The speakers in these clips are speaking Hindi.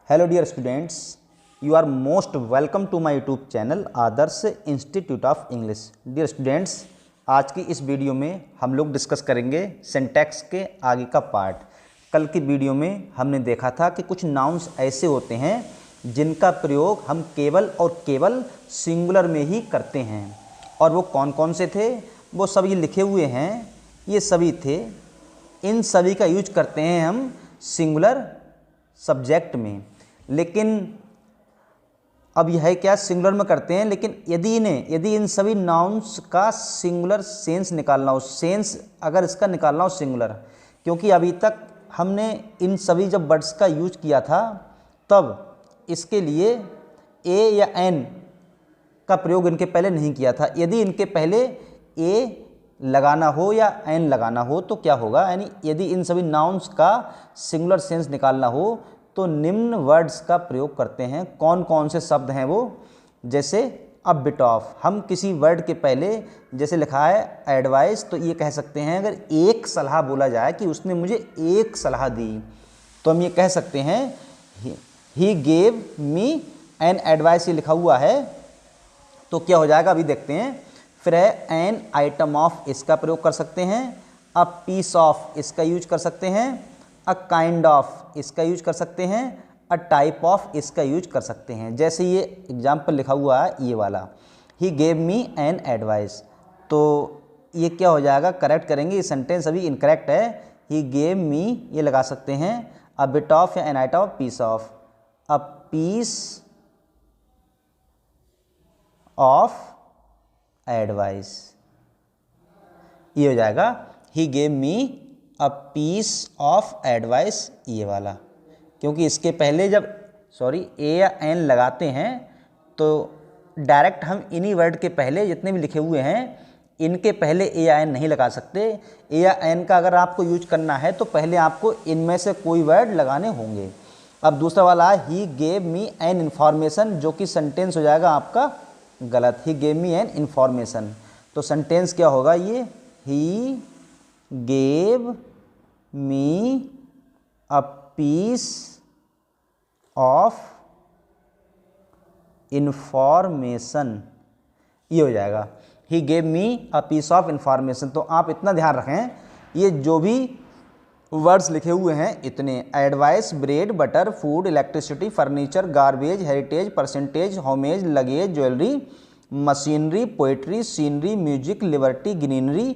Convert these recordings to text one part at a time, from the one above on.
Hello dear students, you are most welcome to my YouTube channel Adarsh Institute of English. Dear students, आज की इस वीडियो में हम लोग डिस्कस करेंगे सिंटैक्स के आगे का पार्ट। कल की वीडियो में हमने देखा था कि कुछ नाउन्स ऐसे होते हैं जिनका प्रयोग हम केवल और केवल सिंगुलर में ही करते हैं, और वो कौन कौन से थे वो सब ये लिखे हुए हैं। ये सभी थे, इन सभी का यूज करते हैं हम सिंगुलर सब्जेक्ट में। लेकिन अब यह है क्या, सिंगुलर में करते हैं, लेकिन यदि इन सभी नाउन्स का सिंगुलर सेंस निकालना हो, सेंस अगर इसका निकालना हो सिंगुलर, क्योंकि अभी तक हमने इन सभी जब वर्ड्स का यूज किया था तब इसके लिए ए या एन का प्रयोग इनके पहले नहीं किया था। यदि इनके पहले ए लगाना हो या एन लगाना हो तो क्या होगा, यानी यदि इन सभी नाउन्स का सिंगुलर सेंस निकालना हो तो निम्न वर्ड्स का प्रयोग करते हैं। कौन कौन से शब्द हैं वो, जैसे अ बिट ऑफ। हम किसी वर्ड के पहले जैसे लिखा है एडवाइस, तो ये कह सकते हैं अगर एक सलाह बोला जाए कि उसने मुझे एक सलाह दी, तो हम ये कह सकते हैं ही गेव मी एन एडवाइस। ये लिखा हुआ है तो क्या हो जाएगा, अभी देखते हैं। फिर है एन आइटम ऑफ, इसका प्रयोग कर सकते हैं। अ पीस ऑफ, इसका यूज कर सकते हैं। अ काइंड ऑफ, इसका यूज कर सकते हैं। अ टाइप ऑफ, इसका यूज कर सकते हैं। जैसे ये एग्जाम्पल लिखा हुआ है ये वाला, ही गेव मी एन एडवाइस, तो ये क्या हो जाएगा, करेक्ट करेंगे। ये सेंटेंस अभी इनकरेक्ट है। ही गेव मी ये लगा सकते हैं। अ बिट ऑफ या an item of, piece of. A piece of advice, ये हो जाएगा he gave me a piece of advice, ये वाला। क्योंकि इसके पहले जब ए या एन लगाते हैं तो डायरेक्ट हम इन्हीं वर्ड के पहले जितने भी लिखे हुए हैं इनके पहले ए या एन नहीं लगा सकते। ए या एन का अगर आपको यूज करना है तो पहले आपको इनमें से कोई वर्ड लगाने होंगे। अब दूसरा वाला है he gave me an information, जो कि सेंटेंस हो जाएगा आपका गलत। He gave me an information, तो सेंटेंस क्या होगा ये, he gave me a piece of information, ये हो जाएगा he gave me a piece of information. तो आप इतना ध्यान रखें, ये जो भी वर्ड्स लिखे हुए हैं इतने, advice, bread, butter, food, electricity, furniture, garbage, heritage, percentage, homage, luggage, jewellery, machinery, poetry, scenery, music, liberty, greenery,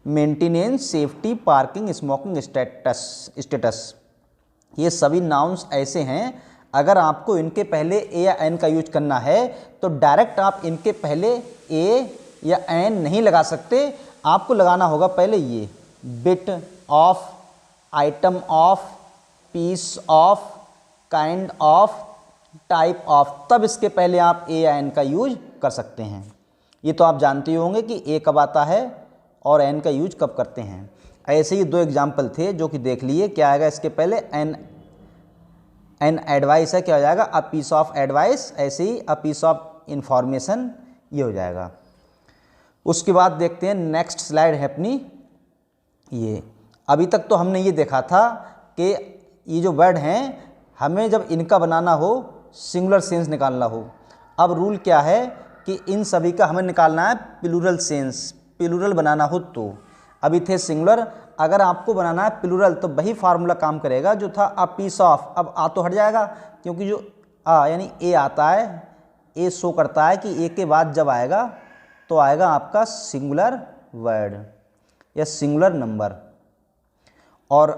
maintenance, safety, parking, smoking, status, ये सभी नाउन्स ऐसे हैं अगर आपको इनके पहले ए या एन का यूज करना है तो डायरेक्ट आप इनके पहले ए या एन नहीं लगा सकते। आपको लगाना होगा पहले ये bit of, item of, piece of, kind of, type of, तब इसके पहले आप ए या एन का यूज कर सकते हैं। ये तो आप जानते ही होंगे कि ए कब आता है और एन का यूज कब करते हैं। ऐसे ही दो एग्जाम्पल थे जो कि देख लिए। क्या आएगा इसके पहले, एन एडवाइस है, क्या हो जाएगा अ पीस ऑफ एडवाइस। ऐसे ही अ पीस ऑफ इंफॉर्मेशन, ये हो जाएगा। उसके बाद देखते हैं नेक्स्ट स्लाइड है अपनी। ये अभी तक तो हमने ये देखा था कि ये जो वर्ड हैं हमें जब इनका बनाना हो सिंगुलर सेंस निकालना हो। अब रूल क्या है कि इन सभी का हमें निकालना है प्लूरल सेंस, प्लूरल बनाना हो तो। अभी थे सिंगुलर, अगर आपको बनाना है प्लूरल तो वही फार्मूला काम करेगा जो था अ पीस ऑफ। अब आ तो हट जाएगा क्योंकि जो आ यानी ए आता है, ए शो करता है कि ए के बाद जब आएगा तो आएगा आपका सिंगुलर वर्ड या सिंगुलर नंबर, और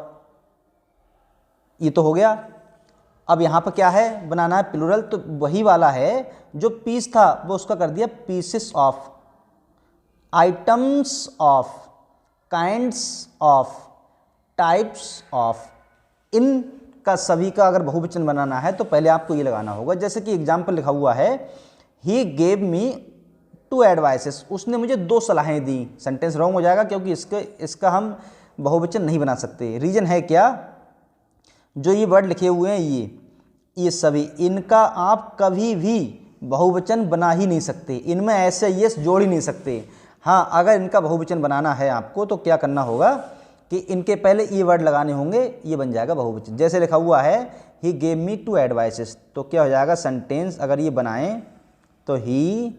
ये तो हो गया। अब यहाँ पर क्या है, बनाना है प्लूरल, तो वही वाला है जो पीस था वो उसका कर दिया pieces of, items of, kinds of, types of. इन का सभी का अगर बहुवचन बनाना है तो पहले आपको ये लगाना होगा। जैसे कि एग्जाम्पल लिखा हुआ है, ही गेव मी 2 एडवाइसेस, उसने मुझे 2 सलाहें दी। सेंटेंस रॉन्ग हो जाएगा क्योंकि इसका हम बहुवचन नहीं बना सकते। रीजन है क्या, जो ये वर्ड लिखे हुए हैं ये ये सभी, इनका आप कभी भी बहुवचन बना ही नहीं सकते, इनमें ऐसे यस जोड़ ही नहीं सकते। हाँ, अगर इनका बहुवचन बनाना है आपको तो क्या करना होगा कि इनके पहले ये वर्ड लगाने होंगे, ये बन जाएगा बहुवचन। जैसे लिखा हुआ है ही गेव मी 2 एडवाइसेस, तो क्या हो जाएगा सेंटेंस अगर ये बनाएं तो ही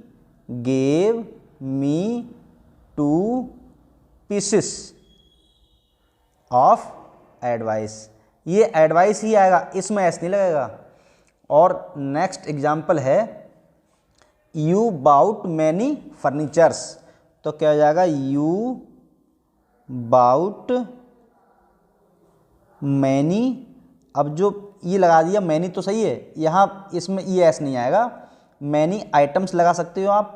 gave me 2 pieces of advice, ये एडवाइस ही आएगा, इसमें एस नहीं लगेगा। और नेक्स्ट एग्जाम्पल है यू बाउट मैनी फर्नीचर्स, तो क्या हो जाएगा यू बाउट मैनी, अब जो ये लगा दिया मैनी तो सही है, यहाँ इसमें ई एस नहीं आएगा, मैनी आइटम्स लगा सकते हो आप,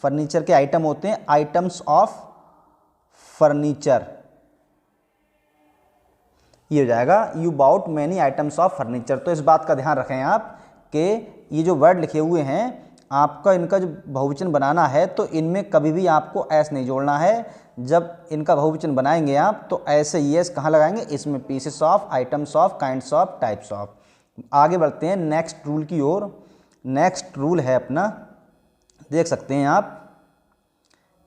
फर्नीचर के आइटम होते हैं, आइटम्स ऑफ फर्नीचर, ये हो जाएगा you bought many items of furniture. तो इस बात का ध्यान रखें आप कि ये जो वर्ड लिखे हुए हैं आपका इनका जो बहुवचन बनाना है तो इनमें कभी भी आपको एस नहीं जोड़ना है। जब इनका बहुवचन बनाएंगे आप तो ऐसे यस कहाँ लगाएंगे, इसमें pieces of, items of, kinds of, types of. आगे बढ़ते हैं नेक्स्ट रूल की ओर। नेक्स्ट रूल है अपना, देख सकते हैं आप,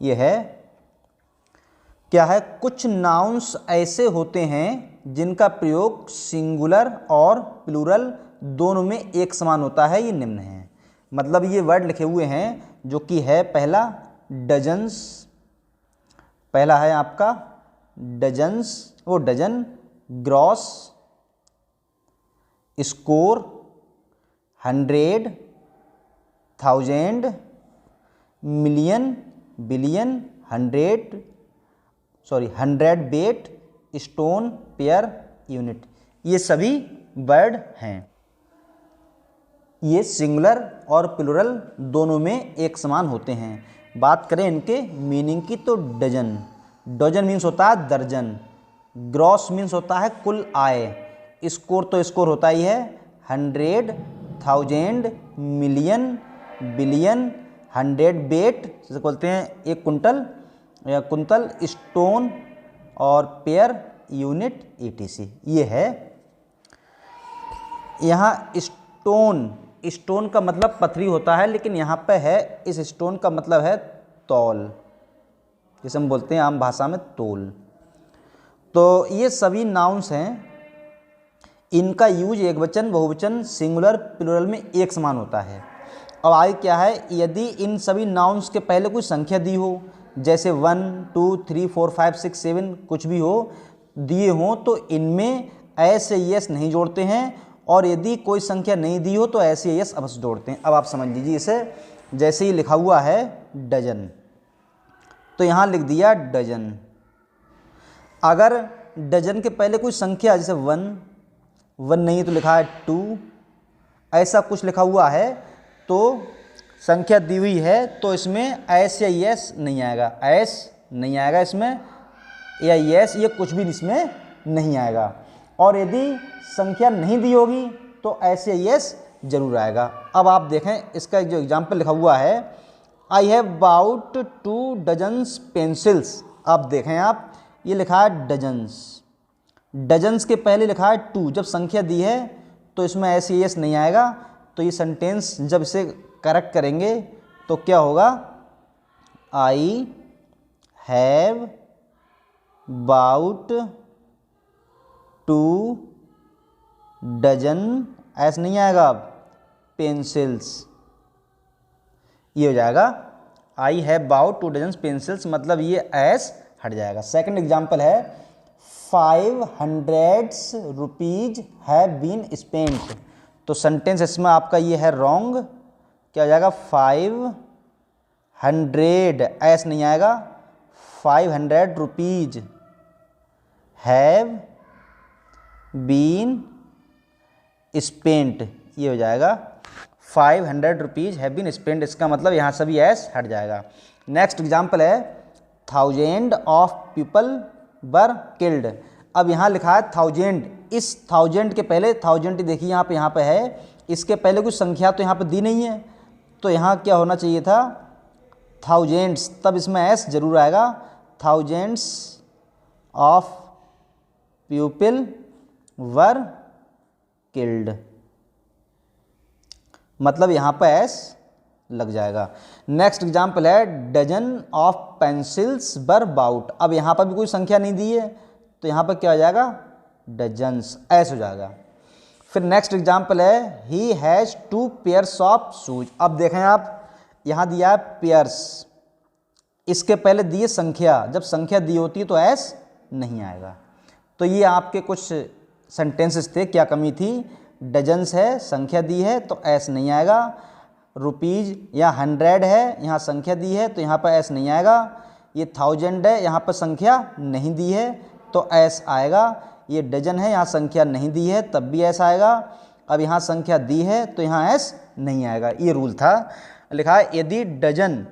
ये है क्या है, कुछ नाउन्स ऐसे होते हैं जिनका प्रयोग सिंगुलर और प्लूरल दोनों में एक समान होता है, ये निम्न है। मतलब ये वर्ड लिखे हुए हैं जो कि है पहला डजन्स, पहला है आपका डजन्स, वो dozen, gross, score, 100, 1000, million, billion, 100 bet, stone, pair, unit, ये सभी वर्ड हैं। ये सिंगुलर और प्लूरल दोनों में एक समान होते हैं। बात करें इनके मीनिंग की तो डजन, डजन मीन्स होता है दर्जन, ग्रॉस मीन्स होता है कुल आय, स्कोर तो स्कोर होता ही है, 100, 1000, मिलियन, बिलियन, 100 बेट जैसे बोलते हैं एक कुंटल या कुंतल, स्टोन और पेयर, यूनिट, ETC। ये है यहाँ स्टोन, स्टोन का मतलब पथरी होता है, लेकिन यहाँ पे है इस स्टोन का मतलब है तौल, जिसे हम बोलते हैं आम भाषा में तोल। तो ये सभी नाउन्स हैं, इनका यूज एक वचन, बहुवचन, सिंगुलर, प्लूरल में एक समान होता है। अब आगे क्या है, यदि इन सभी नाउन्स के पहले कोई संख्या दी हो, जैसे 1, 2, 3, 4, 5, 6, 7 कुछ भी हो दिए हों तो इनमें ऐसे यस नहीं जोड़ते हैं, और यदि कोई संख्या नहीं दी हो तो ऐसे यस अवश्य जोड़ते हैं। अब आप समझ लीजिए इसे, जैसे ही लिखा हुआ है डजन, तो यहाँ लिख दिया डजन। अगर डजन के पहले कोई संख्या जैसे 1 नहीं तो लिखा है 2, ऐसा कुछ लिखा हुआ है तो संख्या दी हुई है तो इसमें एस या यस नहीं आएगा, एस नहीं आएगा इसमें, या यस ये कुछ भी इसमें नहीं आएगा। और यदि संख्या नहीं दी होगी तो ऐसे यस जरूर आएगा। अब आप देखें इसका जो एग्जाम्पल लिखा हुआ है, I have bought 2 dozens pencils. अब देखें आप, ये लिखा है डजन्स, डजन्स के पहले लिखा है 2, जब संख्या दी है तो इसमें ऐसे यस नहीं आएगा। तो ये सेंटेंस जब इसे करेक्ट करेंगे तो क्या होगा, आई हैव बाउट 2 डजन, ऐसा नहीं आएगा अब, पेंसिल्स, ये हो जाएगा I have bought 2 dozen pencils, मतलब ये एस हट जाएगा। सेकंड एग्जांपल है 500 रुपीज हैव बीन स्पेंट, तो सेंटेंस इसमें आपका ये है रॉन्ग, क्या हो जाएगा 500, ऐस नहीं आएगा, 500 रुपीज हैव बीन स्पेंट, ये हो जाएगा 500 रुपीज हैव बीन स्पेंट, इसका मतलब यहाँ से भी एस हट जाएगा। नेक्स्ट एग्जाम्पल है 1000 ऑफ पीपल वर किल्ड। अब यहाँ लिखा है 1000, इस 1000 के पहले 1000 देखिए यहाँ पे है, इसके पहले कुछ संख्या तो यहाँ पे दी नहीं है, तो यहाँ क्या होना चाहिए था थाउजेंड्स, तब इसमें एस जरूर आएगा, thousands of people were killed, मतलब यहाँ पर एस लग जाएगा। नेक्स्ट एग्जाम्पल है dozen of pencils were bought. अब यहाँ पर भी कोई संख्या नहीं दी है तो यहाँ पर क्या हो जाएगा, डजन्स, एस हो जाएगा। फिर नेक्स्ट एग्जाम्पल है he has 2 pairs of shoes. अब देखें आप, यहाँ दिया है पेयर्स, इसके पहले दिए संख्या, जब संख्या दी होती है तो एस नहीं आएगा। तो ये आपके कुछ सेंटेंसेस थे, क्या कमी थी, डजन्स है, संख्या दी है तो एस नहीं आएगा। रुपीज़ या 100 है, यहाँ संख्या दी है तो यहाँ पर एस नहीं आएगा। ये 1000 है, यहाँ पर संख्या नहीं दी है तो एस आएगा। ये डजन है, यहाँ संख्या नहीं दी है तब भी एस आएगा। अब यहाँ संख्या दी है तो यहाँ एस नहीं आएगा। ये रूल था। लिखा है यदि डजन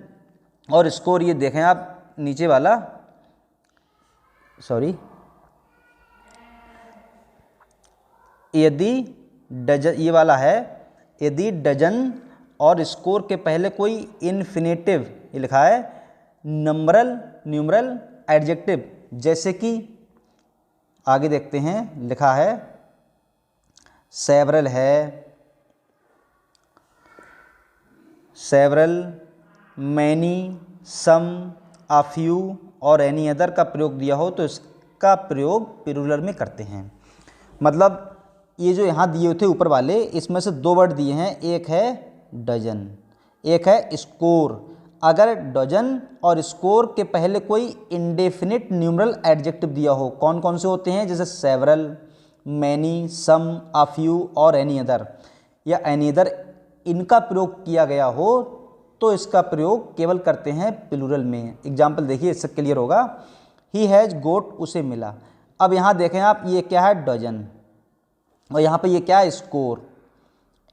और स्कोर, ये देखें आप नीचे वाला, सॉरी, यदि डजन, ये वाला है, यदि डजन और स्कोर के पहले कोई इन्फिनेटिव, ये लिखा है नंबरल, न्यूमरल, एडजेक्टिव, जैसे कि आगे देखते हैं, लिखा है सेवरल है, several, many, some, a few और एनी अदर का प्रयोग दिया हो तो इसका प्रयोग प्लूरल में करते हैं। मतलब ये जो यहाँ दिए थे ऊपर वाले, इसमें से 2 वर्ड दिए हैं, एक है डजन, एक है स्कोर। अगर डजन और स्कोर के पहले कोई इंडेफिनिट न्यूमरल एडजेक्टिव दिया हो, कौन कौन से होते हैं, जैसे several, many, some, a few और एनी अदर, या एनी अदर, इनका प्रयोग किया गया हो तो इसका प्रयोग केवल करते हैं प्लूरल में। एग्जाम्पल देखिए, इससे क्लियर होगा। ही हैज़ गोट, उसे मिला। अब यहाँ देखें आप, ये क्या है, डजन, और यहाँ पे ये क्या है, स्कोर।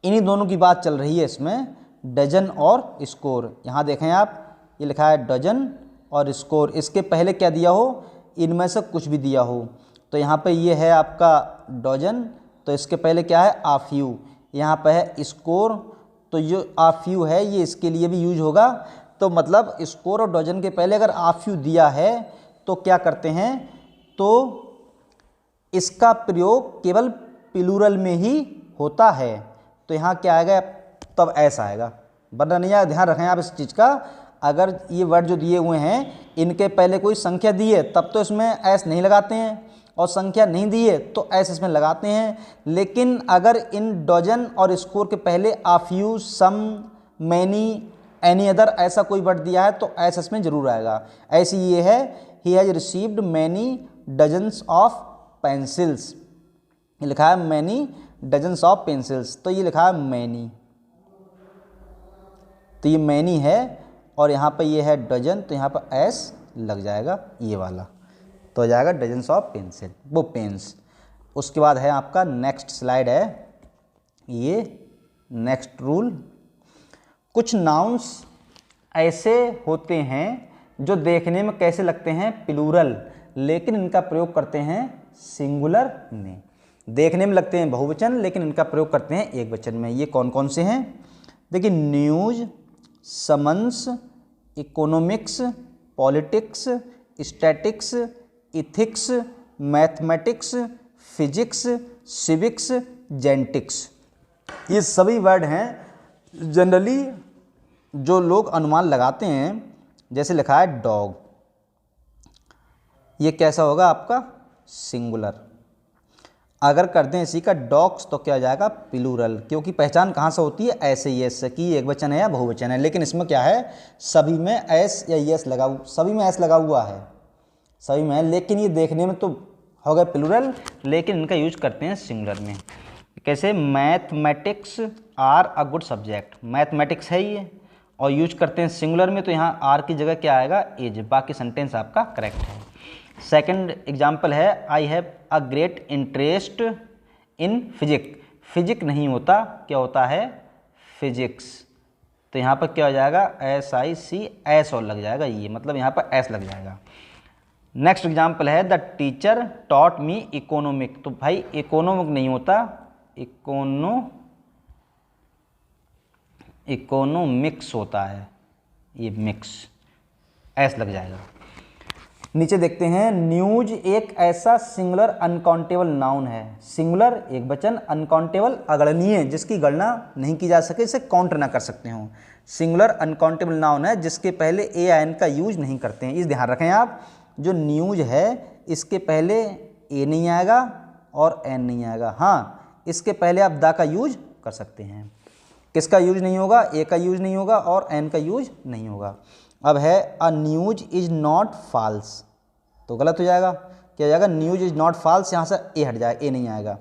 इन्हीं दोनों की बात चल रही है इसमें, डजन और स्कोर। यहाँ देखें आप, ये लिखा है डजन और स्कोर, इसके पहले क्या दिया हो, इनमें से कुछ भी दिया हो। तो यहाँ पे ये है आपका डजन, तो इसके पहले क्या है, आ फ्यू। यहाँ पे है स्कोर, तो जो आ फ्यू है ये इसके लिए भी यूज होगा। तो मतलब स्कोर और डजन के पहले अगर आ फ्यू दिया है तो क्या करते हैं, तो इसका प्रयोग केवल प्लूरल में ही होता है। तो यहाँ क्या आएगा, तब ऐसा आएगा, वरना नहीं आएगा। ध्यान रखें आप इस चीज़ का, अगर ये वर्ड जो दिए हुए हैं इनके पहले कोई संख्या दी है तब तो इसमें एस नहीं लगाते हैं, और संख्या नहीं दी है तो एस इसमें लगाते हैं। लेकिन अगर इन डजन और स्कोर के पहले a few, some, many, any other ऐसा कोई वर्ड दिया है तो एस इसमें जरूर आएगा। ऐसी ये है, he has received many dozens of pencils, लिखा है मैनी डजन्स ऑफ पेंसिल्स, तो ये लिखा है मैनी, तो ये मैनी है, और यहाँ पर ये है डजन, तो यहाँ पर एस लग जाएगा ये वाला, तो हो जाएगा डजन्स ऑफ पेंसिल, वो पेन्स। उसके बाद है आपका नेक्स्ट स्लाइड है, ये नेक्स्ट रूल। कुछ नाउन्स ऐसे होते हैं जो देखने में कैसे लगते हैं, प्लूरल, लेकिन इनका प्रयोग करते हैं सिंगुलर में। देखने में लगते हैं बहुवचन लेकिन इनका प्रयोग करते हैं एक वचन में। ये कौन कौन से हैं, देखिए, news, summons, economics, politics, statics, ethics, mathematics, physics, civics, genetics. ये सभी वर्ड हैं जनरली जो लोग अनुमान लगाते हैं। जैसे लिखा है डॉग, ये कैसा होगा आपका, सिंगुलर। अगर कर दें इसी का डॉग्स तो क्या हो जाएगा, प्लूरल, क्योंकि पहचान कहाँ से होती है, ऐसे ही एस की एक वचन है या बहुवचन है। लेकिन इसमें क्या है, सभी में एस या यस लगा, सभी में एस लगा हुआ है, सभी में है, लेकिन ये देखने में तो हो गए प्लूरल, लेकिन इनका यूज करते हैं सिंगुलर में। कैसे, mathematics are a good subject, mathematics है ये, और यूज करते हैं सिंगुलर में, तो यहाँ आर की जगह क्या आएगा, एज। बाकी सेंटेंस आपका करेक्ट है। सेकंड एग्जाम्पल है, I have a great interest in physics. Physic नहीं होता, क्या होता है, फिजिक्स, तो यहाँ पर क्या हो जाएगा, एस आई सी, एस और लग जाएगा ये, मतलब यहाँ पर एस लग जाएगा। नेक्स्ट एग्जाम्पल है, the teacher taught me economic. तो भाई इकोनॉमिक नहीं होता, इकोनॉमिक्स होता है, ये मिक्स, एस लग जाएगा। नीचे देखते हैं, न्यूज एक ऐसा सिंगुलर अनकाउंटेबल नाउन है। सिंगुलर एक वचन, अनकाउंटेबल अगणनीय, जिसकी गणना नहीं की जा सके, इसे काउंट ना कर सकते हो। सिंगुलर अनकाउंटेबल नाउन है जिसके पहले ए या एन का यूज नहीं करते हैं। इस ध्यान रखें आप, जो न्यूज है इसके पहले ए नहीं आएगा और एन नहीं आएगा। हाँ, इसके पहले आप द का यूज कर सकते हैं। किसका यूज नहीं होगा? ए का यूज नहीं होगा और एन का यूज नहीं होगा। अब है a news is not false, तो गलत हो जाएगा। क्या हो जाएगा? न्यूज इज नॉट फॉल्स, यहाँ से ए हट जाएगा, ए नहीं आएगा।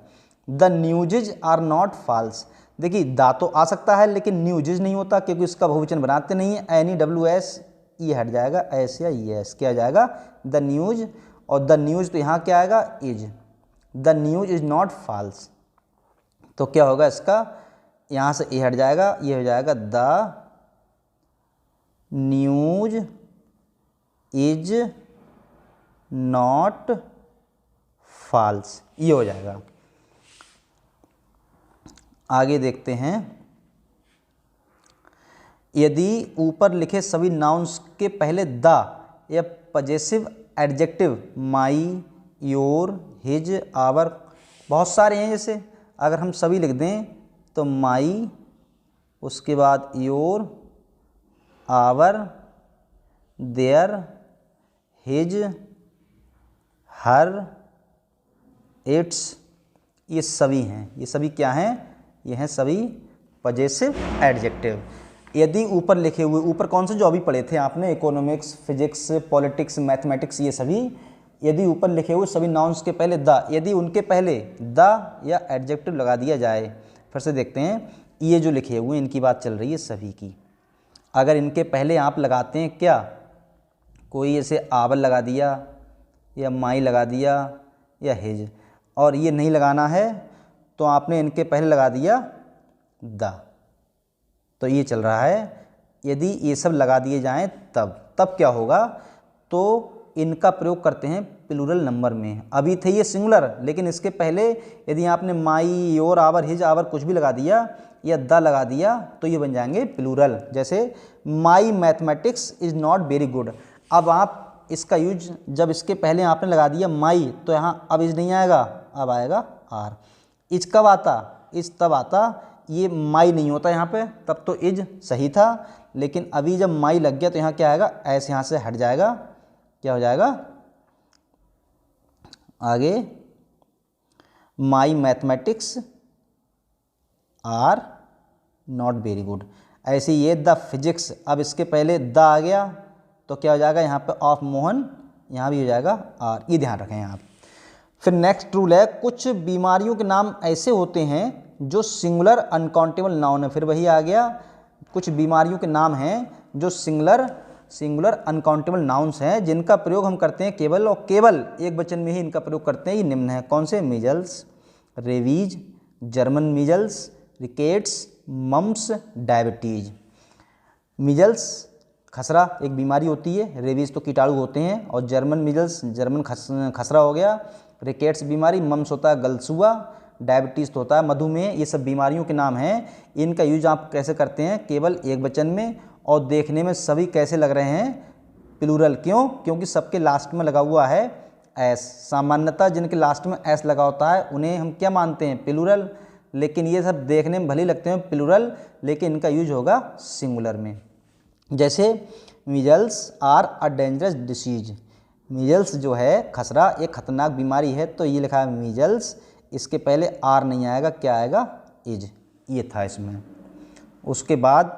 The newses are not false, देखिए दा तो आ सकता है लेकिन न्यूजेज नहीं होता क्योंकि उसका बहुवचन बनाते नहीं है। एनी डब्ल्यू एस, ये हट जाएगा, एस या ई एस। क्या हो जाएगा? द न्यूज, और द न्यूज तो यहाँ क्या आएगा? Is. The news is not false, तो क्या होगा इसका? यहाँ से ए हट जाएगा, ये हो जाएगा the news is not false, ये हो जाएगा। आगे देखते हैं, यदि ऊपर लिखे सभी नाउन्स के पहले द या possessive adjective my, your, his, our, बहुत सारे हैं, जैसे अगर हम सभी लिख दें तो माई, उसके बाद your, our, their, his, her, its, ये सभी हैं। ये सभी क्या हैं? ये हैं सभी पजेसिव एडजेक्टिव। यदि ऊपर लिखे हुए, ऊपर कौन से जो अभी पढ़े थे आपने, इकोनॉमिक्स, फिजिक्स, पॉलिटिक्स, मैथमेटिक्स, ये सभी, यदि ऊपर लिखे हुए सभी नाउन्स के पहले द, यदि उनके पहले द या एडजेक्टिव लगा दिया जाए, फिर से देखते हैं, ये जो लिखे हुए इनकी बात चल रही है सभी की। अगर इनके पहले आप लगाते हैं क्या, कोई ऐसे आवर लगा दिया या माई लगा दिया या हिज, और ये नहीं लगाना है तो आपने इनके पहले लगा दिया द, तो ये चल रहा है। यदि ये सब लगा दिए जाएं तब क्या होगा? तो इनका प्रयोग करते हैं प्लूरल नंबर में। अभी थे ये सिंगुलर, लेकिन इसके पहले यदि आपने माई, योर, आवर, हिज, आवर कुछ भी लगा दिया या द लगा दिया तो ये बन जाएंगे प्लूरल। जैसे my mathematics is not very good, अब आप इसका यूज जब इसके पहले आपने लगा दिया माई, तो यहाँ अब इज नहीं आएगा, अब आएगा आर। इज कब आता? इज तब आता, ये माई नहीं होता यहाँ पे, तब तो इज सही था, लेकिन अभी जब माई लग गया तो यहाँ क्या आएगा? ऐसे यहाँ से हट जाएगा। क्या हो जाएगा आगे? My mathematics are not very good. ऐसे ये द फिजिक्स, अब इसके पहले द आ गया तो क्या हो जाएगा? यहाँ पे ऑफ मोहन, यहाँ भी हो जाएगा आर। ये ध्यान रखें आप। फिर नेक्स्ट रूल है, कुछ बीमारियों के नाम ऐसे होते हैं जो सिंगुलर अनकाउंटेबल नाउन है। फिर वही आ गया, कुछ बीमारियों के नाम हैं जो सिंगुलर अनकाउंटेबल नाउन्स हैं जिनका प्रयोग हम करते हैं केवल और केवल एक वचन में ही इनका प्रयोग करते हैं। ये निम्न है, कौन से? Measles, rabies, German measles, rickets, mumps, diabetes. Measles खसरा एक बीमारी होती है, रेबीज तो कीटाणु होते हैं, और जर्मन मीजल्स जर्मन खसरा हो गया, रिकेट्स बीमारी, मम्स होता है गलसुआ, डायबिटीज़ तो होता है मधुमेह। ये सब बीमारियों के नाम हैं। इनका यूज आप कैसे करते हैं? केवल एक वचन में, और देखने में सभी कैसे लग रहे हैं? प्लूरल। क्यों? क्योंकि सबके लास्ट में लगा हुआ है एस। सामान्यतः जिनके लास्ट में एस लगा होता है उन्हें हम क्या मानते हैं? प्लूरल। लेकिन ये सब देखने में भले लगते हैं प्लूरल, लेकिन इनका यूज होगा सिंगुलर में। जैसे measles are a dangerous disease, measles जो है खसरा एक खतरनाक बीमारी है, तो ये लिखा है मीजल्स, इसके पहले आर नहीं आएगा, क्या आएगा? इज। ये था इसमें। उसके बाद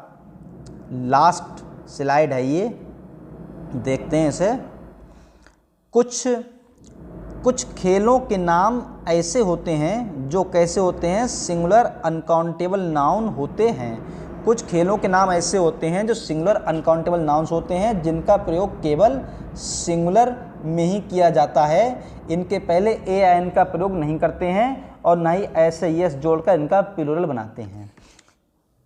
लास्ट स्लाइड है, ये देखते हैं इसे। कुछ खेलों के नाम ऐसे होते हैं जो कैसे होते हैं? सिंगुलर अनकाउंटेबल नाउन होते हैं। कुछ खेलों के नाम ऐसे होते हैं जो सिंगुलर अनकाउंटेबल नाउन्स होते हैं जिनका प्रयोग केवल सिंगुलर में ही किया जाता है। इनके पहले ए या एन का प्रयोग नहीं करते हैं और ना ही ऐसे यस जोड़कर इनका प्लूरल बनाते हैं।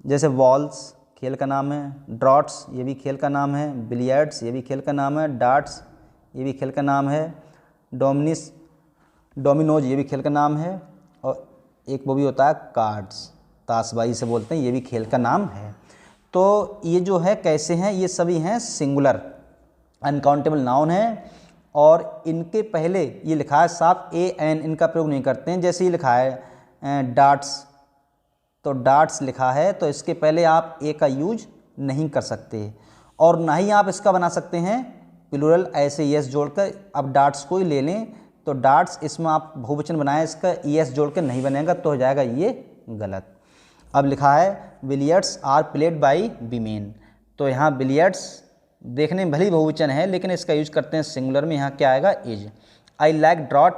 जैसे वॉल्स खेल का नाम है, ड्रॉट्स ये भी खेल का नाम है, बिलियर्ड्स ये भी खेल का नाम है, डार्ट्स ये भी खेल का नाम है, डोमिनोज ये भी खेल का नाम है, और एक वो भी होता है कार्ड्स, ताशबाजी से बोलते हैं, ये भी खेल का नाम है। तो ये जो है कैसे हैं? ये सभी हैं सिंगुलर अनकाउंटेबल नाउन हैं और इनके पहले ये लिखा है साफ ए एन, इनका प्रयोग नहीं करते हैं। जैसे ये लिखा है डार्ट्स, तो डार्ट्स लिखा है तो इसके पहले आप ए का यूज नहीं कर सकते, और ना ही आप इसका बना सकते हैं प्लूरल ऐसे यस जोड़कर। अब डार्ट्स को ही ले लें तो डार्ट्स, इसमें आप बहुवचन बनाएं, इसका यस जोड़कर नहीं बनेगा तो हो जाएगा ये गलत। अब लिखा है billiards are played by women, तो यहाँ बिलियर्ड्स देखने में भली बहुवचन है लेकिन इसका यूज करते हैं सिंगुलर में, यहाँ क्या आएगा इज। आई लाइक ड्रॉट,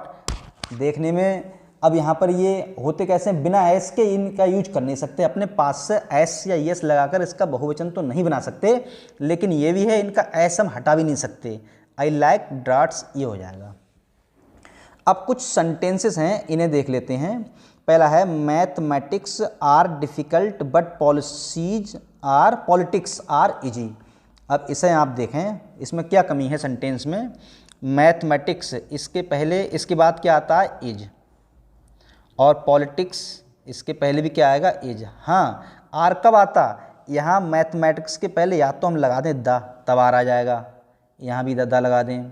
देखने में, अब यहाँ पर ये होते कैसे हैं, बिना एस के इनका यूज कर नहीं सकते, अपने पास से एस या यस लगाकर इसका बहुवचन तो नहीं बना सकते, लेकिन ये भी है इनका एस हम हटा भी नहीं सकते। आई लाइक ड्रॉट्स ये हो जाएगा। अब कुछ सेंटेंसेस हैं, इन्हें देख लेते हैं। पहला है mathematics are difficult but politics are easy. अब इसे आप देखें, इसमें क्या कमी है सेंटेंस में। मैथमेटिक्स इसके पहले, इसके बाद क्या आता है इज, और पॉलिटिक्स इसके पहले भी क्या आएगा इज। हाँ, आर कब आता, यहाँ मैथमेटिक्स के पहले या तो हम लगा दें द, तब आर आ जाएगा, यहाँ भी द लगा दें,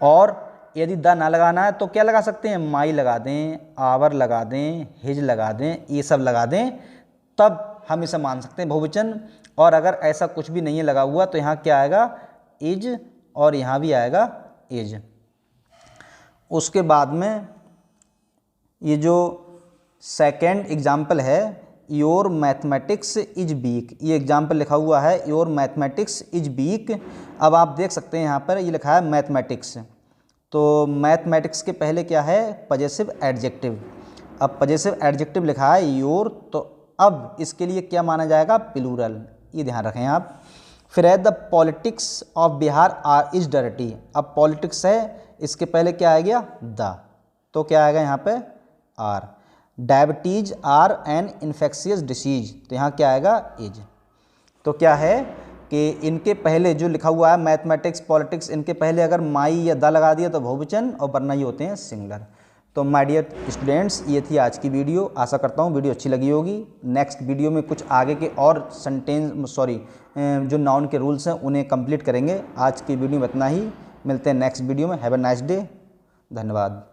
और यदि द ना लगाना है तो क्या लगा सकते हैं, माई लगा दें, आवर लगा दें, हिज लगा दें, ये सब लगा दें, तब हम इसे मान सकते हैं बहुवचन। और अगर ऐसा कुछ भी नहीं है लगा हुआ तो यहाँ क्या आएगा इज, और यहाँ भी आएगा इज। उसके बाद में ये जो सेकेंड एग्जाम्पल है, योर मैथमेटिक्स इज वीक, ये एग्जाम्पल लिखा हुआ है योर मैथमेटिक्स इज वीक। अब आप देख सकते हैं यहाँ पर ये लिखा है मैथमेटिक्स, तो मैथमेटिक्स के पहले क्या है पजेसिव एडजेक्टिव। अब पजेसिव एडजेक्टिव लिखा है योर, तो अब इसके लिए क्या माना जाएगा प्लूरल, ये ध्यान रखें आप। फिर है the politics of Bihar are is dirty. अब पॉलिटिक्स है, इसके पहले क्या आ गया द, तो क्या आएगा यहाँ पे are. Diabetes are an infectious disease, तो यहाँ क्या आएगा इज। तो क्या है कि इनके पहले जो लिखा हुआ है मैथमेटिक्स पॉलिटिक्स, इनके पहले अगर माई या द लगा दिया तो बहुवचन, और वरना ये होते हैं सिंगुलर। तो माय डियर स्टूडेंट्स, ये थी आज की वीडियो। आशा करता हूँ वीडियो अच्छी लगी होगी। नेक्स्ट वीडियो में कुछ आगे के और जो नाउन के रूल्स हैं उन्हें कंप्लीट करेंगे। आज की वीडियो में इतना ही, मिलते हैं नेक्स्ट वीडियो में। हैव अ नाइस डे, धन्यवाद।